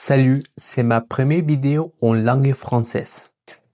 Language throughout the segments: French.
Salut, c'est ma première vidéo en langue française.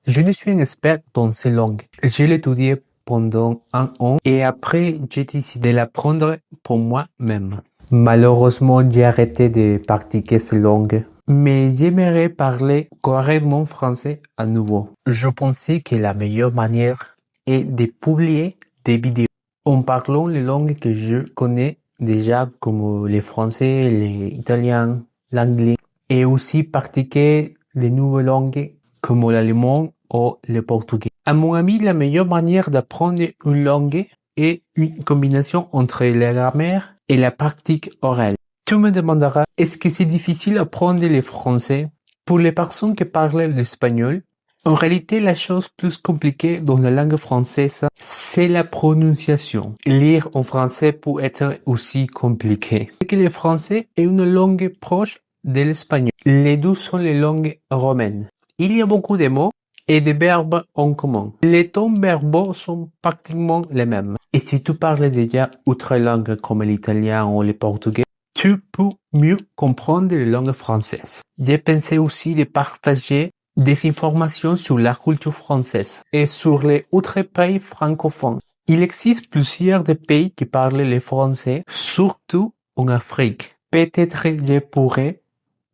Je ne suis un expert dans ces langues. Je l'ai étudié pendant un an et après j'ai décidé de l'apprendre pour moi-même. Malheureusement, j'ai arrêté de pratiquer ces langues, mais j'aimerais parler correctement français à nouveau. Je pensais que la meilleure manière est de publier des vidéos en parlant les langues que je connais déjà comme le français, l'italien, l'anglais et aussi pratiquer les nouvelles langues comme l'allemand ou le portugais. À mon avis, la meilleure manière d'apprendre une langue est une combinaison entre la grammaire et la pratique orale. Tu me demanderas, est-ce que c'est difficile d'apprendre le français? Pour les personnes qui parlent l'espagnol, en réalité, la chose plus compliquée dans la langue française, c'est la prononciation. Lire en français peut être aussi compliqué. C'est que le français est une langue proche de l'espagnol. Les deux sont les langues romaines. Il y a beaucoup de mots et de verbes en commun. Les tons verbaux sont pratiquement les mêmes. Et si tu parles déjà autre langue comme l'italien ou le portugais, tu peux mieux comprendre la langue française. J'ai pensé aussi de partager des informations sur la culture française et sur les autres pays francophones. Il existe plusieurs pays qui parlent le français, surtout en Afrique. Peut-être je pourrais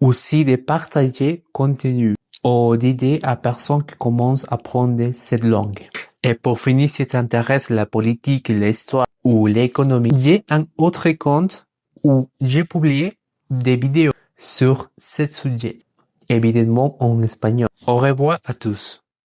aussi de partager contenu ou d'aider à personnes qui commencent à apprendre cette langue. Et pour finir, si t'intéresse la politique, l'histoire ou l'économie, j'ai un autre compte où j'ai publié des vidéos sur ce sujet, évidemment en espagnol. Au revoir à tous.